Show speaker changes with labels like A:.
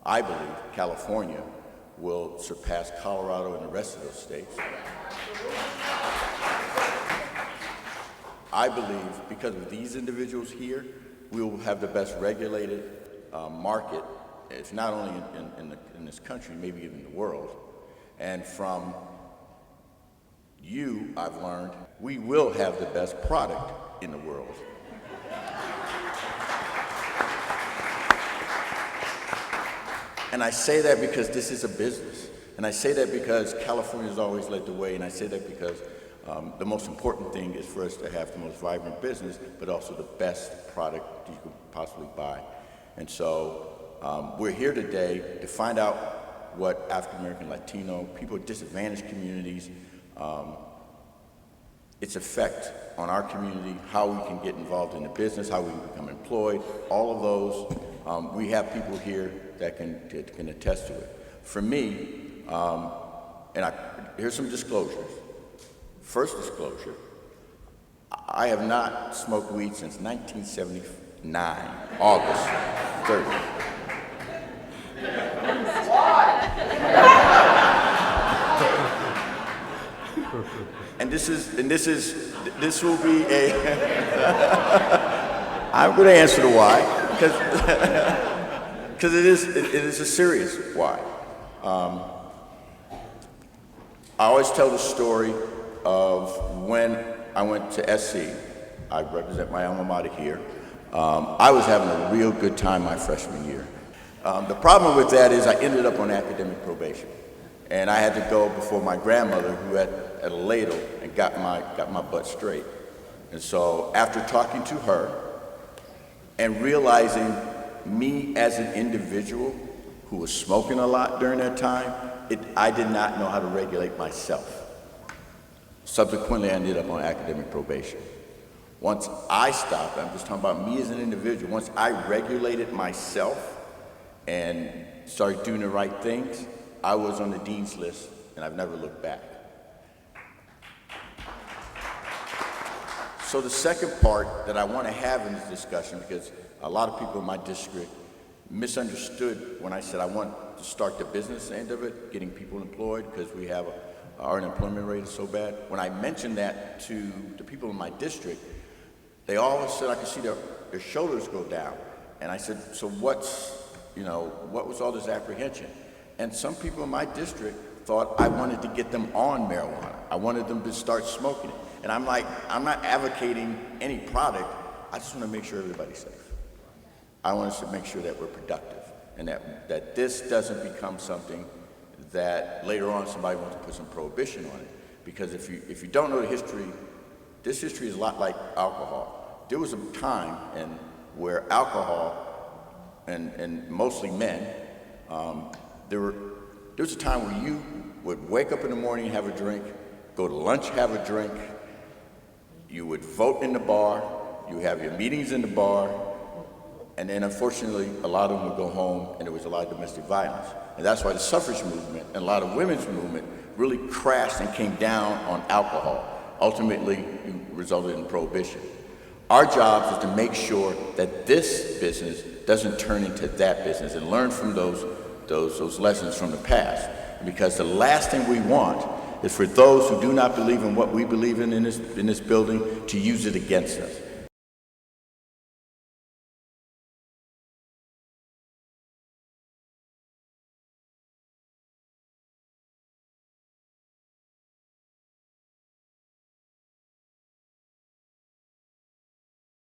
A: I believe California will surpass Colorado and the rest of those states. I believe because of these individuals here, we will have the best regulated market, if not only in this country, maybe even the world. And from you, I've learned, we will have the best product in the world. And I say that because this is a business. And I say that because California's always led the way, and I say that because the most important thing is for us to have the most vibrant business, but also the best product you could possibly buy. And so we're here today to find out what African American, Latino, people in disadvantaged communities, its effect on our community, how we can get involved in the business, how we can become employed, all of those. We have people here that can attest to it. For me, here's some disclosures. First disclosure, I have not smoked weed since 1979, August 30th. And this will be a, I'm going to answer the why, because it is a serious why. I always tell the story of when I went to SC. I represent my alma mater here. I was having a real good time my freshman year. The problem with that is I ended up on academic probation. And I had to go before my grandmother, who had a ladle, and got my butt straight. And so after talking to her and realizing me as an individual who was smoking a lot during that time, I did not know how to regulate myself. Subsequently, I ended up on academic probation. Once I stopped, I'm just talking about me as an individual, once I regulated myself and started doing the right things, I was on the dean's list, and I've never looked back. So the second part that I want to have in this discussion, because a lot of people in my district misunderstood when I said I want to start the business end of it, getting people employed, because we have our unemployment rate is so bad. When I mentioned that to the people in my district, they all said I could see their shoulders go down. And I said, so what was all this apprehension? And some people in my district thought I wanted to get them on marijuana. I wanted them to start smoking it. And I'm like, I'm not advocating any product. I just want to make sure everybody's safe. I want us to make sure that we're productive and that this doesn't become something that later on somebody wants to put some prohibition on it. Because if you don't know the history, this history is a lot like alcohol. There was a time where alcohol, and mostly men, there was a time where you would wake up in the morning and have a drink, go to lunch, have a drink, you would vote in the bar, you have your meetings in the bar, and then unfortunately a lot of them would go home and there was a lot of domestic violence. And that's why the suffrage movement and a lot of women's movement really crashed and came down on alcohol. Ultimately, it resulted in prohibition. Our job is to make sure that this business doesn't turn into that business and learn from those lessons from the past. Because the last thing we want is for those who do not believe in what we believe in this building to use it against us.